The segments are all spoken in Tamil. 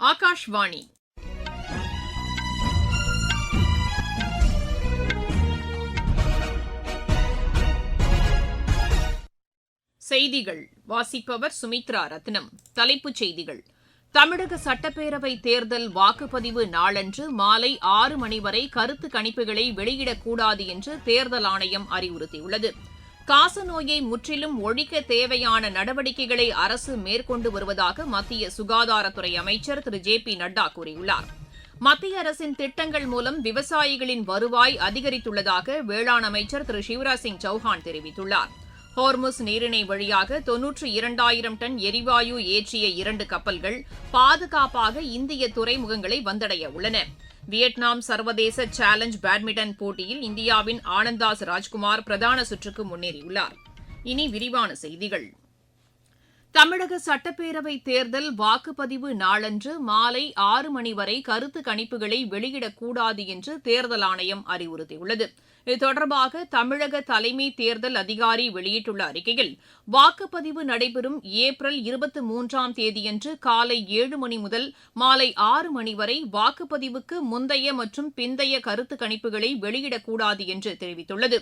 ஆகாஷ்வாணி. செய்திகள் வாசிப்பவர் சுமித்ரா ரத்னம். தலைப்புச் செய்திகள்: தமிழக சட்டப்பேரவைத் தேர்தல் வாக்குப்பதிவு நாளன்று மாலை 6 மணி வரை கருத்து கணிப்புகளை வெளியிடக்கூடாது என்று தேர்தல் ஆணையம் அறிவுறுத்தியுள்ளது. காசநோயை முற்றிலும் ஒழிக்க தேவையான நடவடிக்கைகளை அரசு மேற்கொண்டு வருவதாக மத்திய சுகாதாரத்துறை அமைச்சர் திரு ஜே.பி. நட்டா கூறியுள்ளார். மத்திய அரசின் திட்டங்கள் மூலம் விவசாயிகளின் வருவாய் அதிகரித்துள்ளதாக வேளாண் அமைச்சர் திரு சிவராஜ் சிங் சௌஹான் தெரிவித்துள்ளார். ஹோர்முஸ் நீரிணை வழியாக 92,000 டன் எரிவாயு ஏற்றிய 2 கப்பல்கள் பாதுகாப்பாக இந்திய துறைமுகங்களை வந்தடைய உள்ளன. வியட்நாம் சர்வதேச சேலஞ்ச் பேட்மிண்டன் போட்டியில் இந்தியாவின் ஆனந்தாஸ் ராஜ்குமார் பிரதான சுற்றுக்கு முன்னேறியுள்ளார். இனி விரிவான செய்திகள். தமிழக சட்டப்பேரவைத் தேர்தல் வாக்குப்பதிவு நாளன்று மாலை 6 மணி வரை கருத்து கணிப்புகளை வெளியிடக்கூடாது என்று தேர்தல் ஆணையம் அறிவுறுத்தியுள்ளது. இது தொடர்பாக தமிழக தலைமை தேர்தல் அதிகாரி வெளியிட்டுள்ள அறிக்கையில், வாக்குப்பதிவு நடைபெறும் ஏப்ரல் 23ஆம் தேதியன்று காலை 7 மணி முதல் மாலை 6 மணி வரை வாக்குப்பதிவுக்கு முந்தைய மற்றும் பிந்தைய கருத்து கணிப்புகளை வெளியிடக்கூடாது என்று தெரிவித்துள்ளது.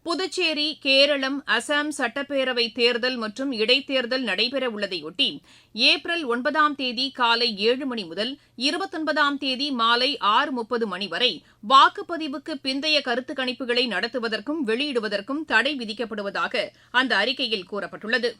புதுச்சேரி, கேரளம், அசாம் சட்டப்பேரவை தேர்தல் மற்றும் இடைத்தேர்தல் நடைபெறவுள்ளதையொட்டி ஏப்ரல் 9ஆம் தேதி காலை 7 மணி முதல் 29ஆம் தேதி மாலை 6:30 மணி வரை வாக்குப்பதிவுக்கு பிந்தைய கருத்து கணிப்புகளை நடத்துவதற்கும் வெளியிடுவதற்கும் தடை விதிக்கப்படுவதாக அந்த அறிக்கையில் கூறப்பட்டுள்ளது.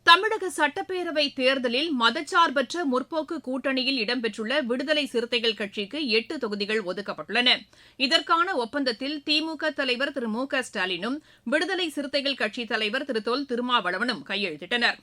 தமிழக சட்டப்பேரவை தேர்தலில் மதச்சார்பற்ற முற்போக்கு கூட்டணியில் இடம்பெற்றுள்ள விடுதலை சிறுத்தைகள் கட்சிக்கு 8 தொகுதிகள் ஒதுக்கப்பட்டுள்ளன. இதற்கான ஒப்பந்தத்தில் திமுக தலைவர் திரு மு.க.ஸ்டாலினும் விடுதலை சிறுத்தைகள் கட்சித் தலைவர் திரு தொல் திருமாவளவனும் கையெழுத்திட்டனர்.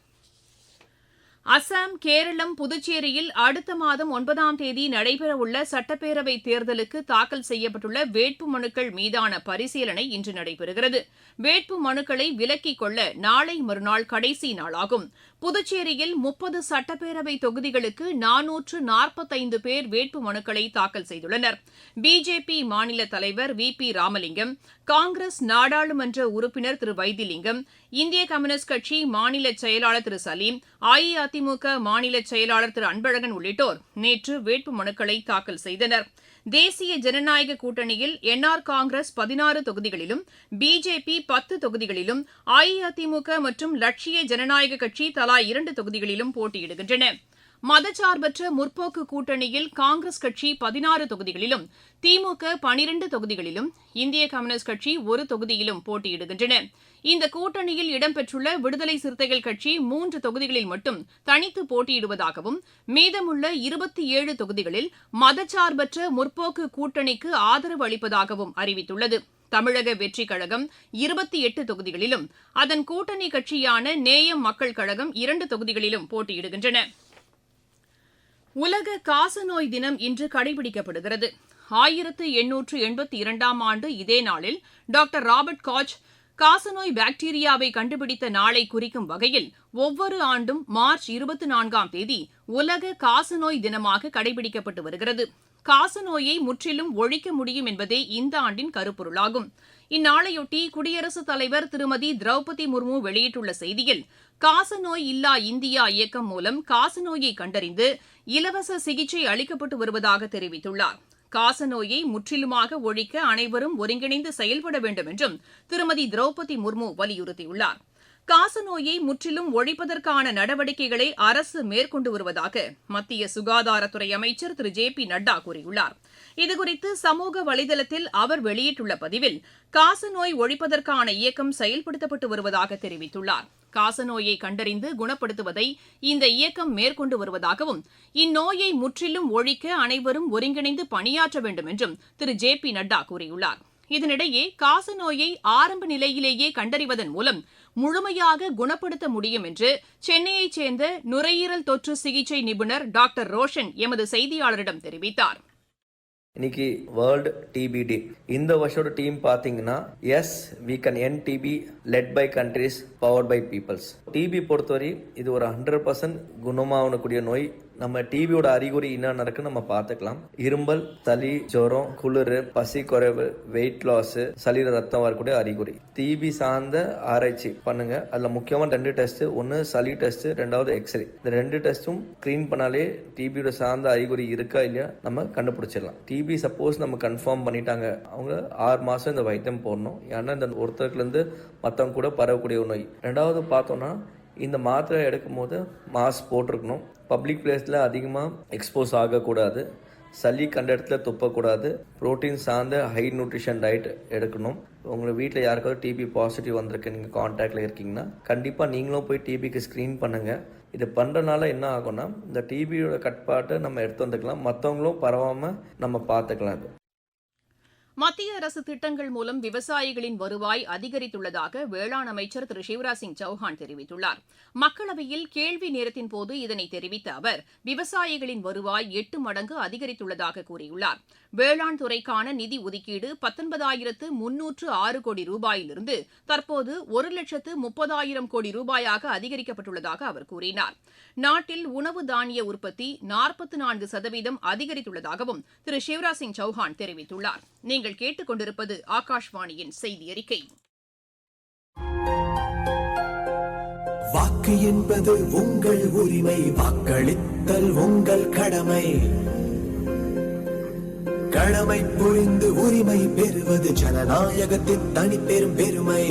அசாம், கேரளம், புதுச்சேரியில் அடுத்த மாதம் 9ஆம் தேதி நடைபெறவுள்ள சட்டப்பேரவைத் தேர்தலுக்கு தாக்கல் செய்யப்பட்டுள்ள வேட்பு மனுக்கள் மீதான பரிசீலனை இன்று நடைபெறுகிறது. வேட்பு மனுக்களை விலக்கிக் கொள்ள நாளை மறுநாள் கடைசி நாளாகும். புதுச்சேரியில் 30 சட்டப்பேரவை தொகுதிகளுக்கு 445 பேர் வேட்பு மனுக்களை தாக்கல் செய்துள்ளனர். பிஜேபி மாநில தலைவர் வி.பி. ராமலிங்கம், காங்கிரஸ் நாடாளுமன்ற உறுப்பினர் திரு வைத்திலிங்கம், இந்திய கம்யூனிஸ்ட் கட்சி மாநில செயலாளர் திரு சலீம், அஇஅதிமுக மாநில செயலாளர் திரு அன்பழகன் உள்ளிட்டோர் நேற்று வேட்பு மனுக்களை தாக்கல் செய்தனர். தேசிய ஜனநாயக கூட்டணியில் என்ஆர் காங்கிரஸ் 16 தொகுதிகளிலும், பிஜேபி 10 தொகுதிகளிலும், அஇஅதிமுக மற்றும் லட்சிய ஜனநாயக கட்சி தலா 2 தொகுதிகளிலும் போட்டியிடுகின்றன. மதச்சார்பற்ற முற்போக்கு கூட்டணியில் காங்கிரஸ் கட்சி 16 தொகுதிகளிலும், திமுக 12 தொகுதிகளிலும், இந்திய கம்யூனிஸ்ட் கட்சி 1 தொகுதியிலும் போட்டியிடுகின்றன. இந்த கூட்டணியில் இடம்பெற்றுள்ள விடுதலை சிறுத்தைகள் கட்சி 3 தொகுதிகளில் மட்டும் தனித்து போட்டியிடுவதாகவும், மீதமுள்ள 27 தொகுதிகளில் மதச்சார்பற்ற முற்போக்கு கூட்டணிக்கு ஆதரவு அளிப்பதாகவும் அறிவித்துள்ளது. தமிழக வெற்றிக் கழகம் 28 தொகுதிகளிலும், அதன் கூட்டணி கட்சியான நேயம் மக்கள் கழகம் 2 தொகுதிகளிலும் போட்டியிடுகின்றன. உலக காசநோய் தினம் இன்று கடைபிடிக்கப்படுகிறது. 1882ஆம் ஆண்டு இதே நாளில் டாக்டர் ராபர்ட் காச் காசநோய் பாக்டீரியாவை கண்டுபிடித்த நாளை குறிக்கும் வகையில் ஒவ்வொரு ஆண்டும் மார்ச் 24ஆம் தேதி உலக காசநோய் தினமாக கடைபிடிக்கப்பட்டு வருகிறது. காசநோயை முற்றிலும் ஒழிக்க முடியும் என்பதே இந்த ஆண்டின் கருப்பொருளாகும். இந்நாளையொட்டி குடியரசுத் தலைவர் திருமதி திரௌபதி முர்மு வெளியிட்டுள்ள செய்தியில், காசநோய் இல்லா இந்தியா இயக்கம் மூலம் காசநோயை கண்டறிந்து இலவச சிகிச்சை அளிக்கப்பட்டு வருவதாக தெரிவித்துள்ளார். காசநோயை முற்றிலுமாக ஒழிக்க அனைவரும் ஒருங்கிணைந்து செயல்பட வேண்டும் என்றும் திருமதி திரௌபதி முர்மு வலியுறுத்தியுள்ளார். காசநோயை முற்றிலும் ஒழிப்பதற்கான நடவடிக்கைகளை அரசு மேற்கொண்டு வருவதாக மத்திய சுகாதாரத்துறை அமைச்சர் திரு ஜே.பி. நட்டா கூறியுள்ளார். இதுகுறித்து சமூக வலைதளத்தில் அவர் வெளியிட்டுள்ள பதிவில், காசநோய் ஒழிப்பதற்கான இயக்கம் செயல்படுத்தப்பட்டு வருவதாக தெரிவித்துள்ளார். காசநோயை கண்டறிந்து குணப்படுத்துவதை இந்த இயக்கம் மேற்கொண்டு வருவதாகவும், இந்நோயை முற்றிலும் ஒழிக்க அனைவரும் ஒருங்கிணைந்து பணியாற்ற வேண்டும் என்றும் திரு ஜே.பி. நட்டா கூறியுள்ளார். இதனிடையே காசநோயை ஆரம்ப நிலையிலேயே கண்டறிவதன் மூலம் முழுமையாக குணப்படுத்த முடியும் என்று சென்னையைச் சேர்ந்த நுரையீரல் தொற்று சிகிச்சை நிபுணர் டாக்டர் ரோஷன் எமது செய்தியாளரிடம் தெரிவித்தார். இன்னைக்கு வேர்ல்டு டிபி டே. இந்த வருஷோட டீம் பார்த்தீங்கன்னா yes we can end TB led by countries powered by peoples. TB பொறுத்தவரை இது ஒரு 100% குணமாகக்கூடிய நோய் நம்ம டிபியோட அறிகுறி என்ன நடக்குன்னு நம்ம பார்த்துக்கலாம். இரும்பல், சளி, ஜுரம், குளிர், பசி குறைவு, வெயிட் லாஸ், சளியில ரத்தம் வரக்கூடிய அறிகுறி. டிபி சார்ந்த ஆராய்ச்சி பண்ணுங்க. அதுல முக்கியமான 2 டெஸ்ட், ஒன்னு சளி டெஸ்ட், 2வது எக்ஸ்ரே. இந்த 2 டெஸ்டும் ஸ்கிரீன் பண்ணாலே டிபியோட சார்ந்த அறிகுறி இருக்கா இல்லையா நம்ம கண்டுபிடிச்சிடலாம். டிபி சப்போஸ் நம்ம கன்ஃபார்ம் பண்ணிட்டாங்க, அவங்க 6 மாசம் இந்த வைத்தியம் போடணும். ஏன்னா இந்த ஒருத்தருக்குல இருந்து மற்றவங்க கூட பரவக்கூடிய நோய். 2வது பார்த்தோம்னா இந்த மாத்திரை எடுக்கும் போது மாஸ்க் போட்டிருக்கணும். பப்ளிக் பிளேஸில் அதிகமாக எக்ஸ்போஸ் ஆகக்கூடாது. சளி கண்ட இடத்துல துப்பக்கூடாது. புரோட்டீன் சார்ந்த ஹை நியூட்ரிஷன் டயட் எடுக்கணும். உங்கள் வீட்டில் யாருக்காவது டிபி பாசிட்டிவ் வந்திருக்கு, நீங்கள் கான்டாக்டில் இருக்கீங்கன்னா கண்டிப்பாக நீங்களும் போய் டிபிக்கு ஸ்க்ரீன் பண்ணுங்கள். இது பண்ணுறதுனால என்ன ஆகும்னா இந்த டிபியோட கட்டுப்பாட்டை நம்ம எடுத்து வந்துக்கலாம், மற்றவங்களும் பரவாமல் நம்ம பார்த்துக்கலாம். இது மத்திய அரசு திட்டங்கள் மூலம் விவசாயிகளின் வருவாய் அதிகரித்துள்ளதாக வேளாண் அமைச்சர் திரு சிவராஜ் சிங் சௌஹான் தெரிவித்துள்ளார். மக்களவையில் கேள்வி நேரத்தின் போது இதனை தெரிவித்த அவர், விவசாயிகளின் வருவாய் 8 மடங்கு அதிகரித்துள்ளதாக கூறியுள்ளார். வேளாண் துறைக்கான நிதி ஒதுக்கீடு 19,306 கோடி ரூபாயிலிருந்து தற்போது 1,30,000 கோடி ரூபாயாக அதிகரிக்கப்பட்டுள்ளதாக அவர் கூறினார். நாட்டில் உணவு தானிய உற்பத்தி 44% அதிகரித்துள்ளதாகவும் திரு சிவராஜ் சிங் சௌஹான் தெரிவித்துள்ளார். நீங்கள் கேட்டுக்கொண்டிருப்பது ஆகாஷ்வாணியின் செய்தி அறிக்கை. வாக்கு என்பது உங்கள் உரிமை, வாக்களித்தல் உங்கள் கடமை. கடமை புரிந்து உரிமை பெறுவது ஜனநாயகத்தின் தனிப்பெரும் பெருமை.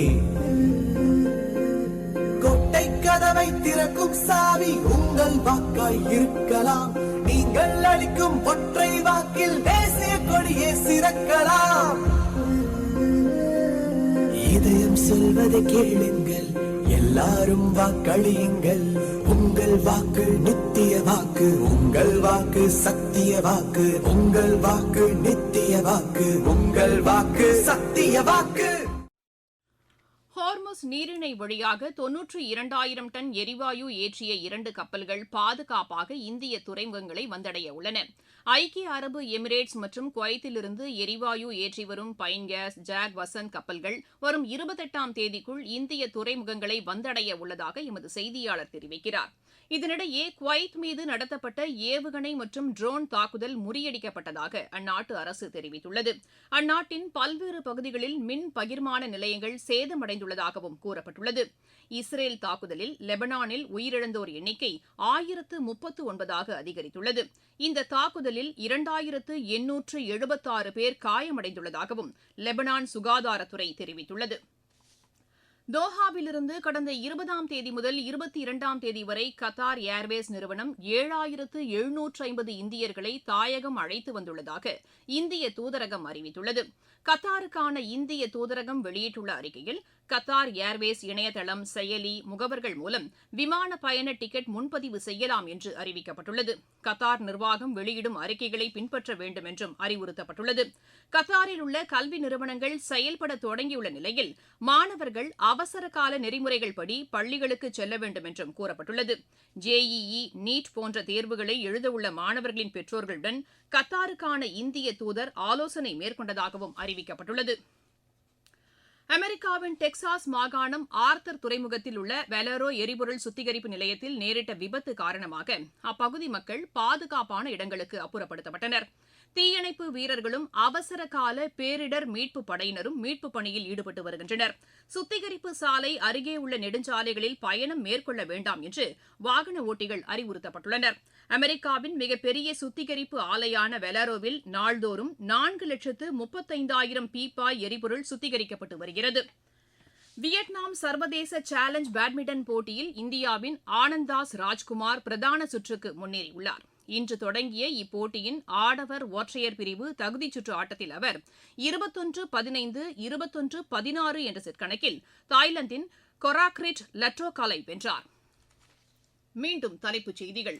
கொட்டை கதவை திறக்கும் சாவி உங்கள் வாக்காய் இருக்கலாம். நீங்கள் அளிக்கும் ஒற்றை வாக்கில் தேசிய கொடியே சிறக்கலாம். இதயம் சொல்வதை கேளுங்கள், எல்லாரும் வாக்களியுங்கள். உங்கள் வாக்கு நித்திய வாக்கு, உங்கள் வாக்கு சத்திய வாக்கு. உங்கள் வாக்கு நித்திய வாக்கு, உங்கள் வாக்கு சத்திய வாக்கு. ஹார்முஸ் நீரிணை வழியாக 92,000 டன் எரிவாயு ஏற்றிய 2 கப்பல்கள் பாதுகாப்பாக இந்திய துறைமுகங்களை வந்தடைய உள்ளன. ஐக்கிய அரபு எமிரேட்ஸ் மற்றும் குவைத்திலிருந்து எரிவாயு ஏற்றி வரும் பைன் கேஸ், ஜாக் வசந்த் கப்பல்கள் வரும் 28ஆம் தேதிக்குள் இந்திய துறைமுகங்களை வந்தடைய உள்ளதாக எமது செய்தியாளர் தெரிவிக்கிறார். இதனிடையே குவைத் மீது நடத்தப்பட்ட ஏவுகணை மற்றும் ட்ரோன் தாக்குதல் முறியடிக்கப்பட்டதாக அந்நாட்டு அரசு தெரிவித்துள்ளது. அந்நாட்டின் பல்வேறு பகுதிகளில் மின் பகிர்மான நிலையங்கள் சேதமடைந்துள்ளதாகவும் கூறப்பட்டுள்ளது. இஸ்ரேல் தாக்குதலில் லெபனானில் உயிரிழந்தோர் எண்ணிக்கை 1039 அதிகரித்துள்ளது. இந்த தாக்குதலில் 2876 பேர் காயமடைந்துள்ளதாகவும் லெபனான் சுகாதாரத்துறை தெரிவித்துள்ளது. தோஹாவிலிருந்து கடந்த 20ஆம் தேதி முதல் 22ஆம் தேதி வரை கத்தார் ஏர்வேஸ் நிறுவனம் 7,750 இந்தியர்களை தாயகம் அழைத்து வந்துள்ளதாக இந்திய தூதரகம் அறிவித்துள்ளது. கத்தாருக்கான இந்திய தூதரகம் வெளியிட்டுள்ள அறிக்கையில், கத்தார் ஏர்வேஸ் இணையதளம், செயலி, முகவர்கள் மூலம் விமான பயண டிக்கெட் முன்பதிவு செய்யலாம் என்று அறிவிக்கப்பட்டுள்ளது. கத்தார் நிர்வாகம் வெளியிடும் அறிக்கைகளை பின்பற்ற வேண்டும் என்றும் அறிவுறுத்தப்பட்டுள்ளது. கத்தாரில் உள்ள கல்வி நிறுவனங்கள் செயல்பட தொடங்கியுள்ள நிலையில் மாணவர்கள் அவசர கால நெறிமுறைகள் படி பள்ளிகளுக்கு செல்ல வேண்டும் என்றும் கூறப்பட்டுள்ளது. JEE, நீட் போன்ற தேர்வுகளை எழுதவுள்ள மாணவர்களின் பெற்றோர்களுடன் கத்தாருக்கான இந்திய தூதர் ஆலோசனை மேற்கொண்டதாகவும் அறிவிக்கப்பட்டுள்ளது. அமெரிக்காவின் டெக்சாஸ் மாகாணம் ஆர்த்தர் துறைமுகத்தில் உள்ள வெலரோ எரிபொருள் சுத்திகரிப்பு நிலையத்தில் நேரிட்ட விபத்து காரணமாக அப்பகுதி மக்கள் பாதுகாப்பான இடங்களுக்கு அப்புறப்படுத்தப்பட்டனர். தீயணைப்பு வீரர்களும் அவசர கால பேரிடர் மீட்பு படையினரும் மீட்பு பணியில் ஈடுபட்டு வருகின்றனர். சுத்திகரிப்பு சாலை அருகே உள்ள நெடுஞ்சாலைகளில் பயணம் மேற்கொள்ள வேண்டாம் என்று வாகன ஓட்டிகள் அறிவுறுத்தப்பட்டுள்ளனர். அமெரிக்காவின் மிகப்பெரிய சுத்திகரிப்பு ஆலையான வெலாரோவில் நாள்தோறும் 4,35,000 பீப்பாய் எரிபொருள் சுத்திகரிக்கப்பட்டு வருகிறது. வியட்நாம் சர்வதேச சேலஞ்ச் பேட்மிண்டன் போட்டியில் இந்தியாவின் ஆனந்தாஸ் ராஜ்குமார் பிரதான சுற்றுக்கு முன்னேறியுள்ளார். இன்று தொடங்கிய இப்போட்டியின் ஆடவர் ஒற்றையர் பிரிவு தகுதிச் சுற்று ஆட்டத்தில் அவர் 21-15, 21-16 என்ற செட் கணக்கில் தாய்லாந்தின் கொராக்ரிட் லட்டோகாலை வென்றார். மீண்டும் தலைப்புச் செய்திகள்.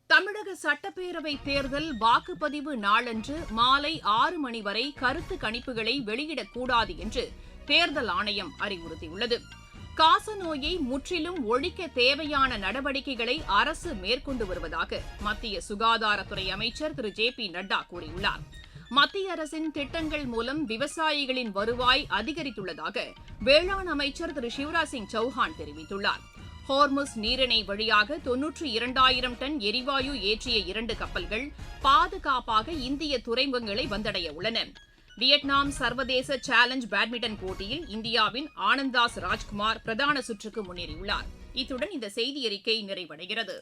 தமிழக சட்டப்பேரவை தேர்தல் வாக்குப்பதிவு நாளன்று மாலை 6 மணி வரை கருத்து கணிப்புகளை வெளியிடக்கூடாது என்று தேர்தல் ஆணையம் அறிவுறுத்தியுள்ளது. காசநோயை முற்றிலும் ஒழிக்க தேவையான நடவடிக்கைகளை அரசு மேற்கொண்டு வருவதாக மத்திய சுகாதாரத்துறை அமைச்சர் திரு JP நட்டா கூறியுள்ளார். மத்திய அரசின் திட்டங்கள் மூலம் விவசாயிகளின் வருவாய் அதிகரித்துள்ளதாக வேளாண் அமைச்சர் திரு சிவராஜ் சிங் சௌஹான் தெரிவித்துள்ளார். ஹோர்முஸ் நீரிணை வழியாக 92,000 டன் எரிவாயு ஏற்றிய 2 கப்பல்கள் பாதுகாப்பாக இந்திய துறைமுகங்களை வந்தடைய உள்ளன. வியட்நாம் சர்வதேச சேலஞ்ச் பேட்மிண்டன் போட்டியில் இந்தியாவின் ஆனந்தாஸ் ராஜ்குமார் பிரதான சுற்றுக்கு முன்னேறியுள்ளார். இத்துடன் இந்த செய்தியறிக்கை நிறைவடைகிறது.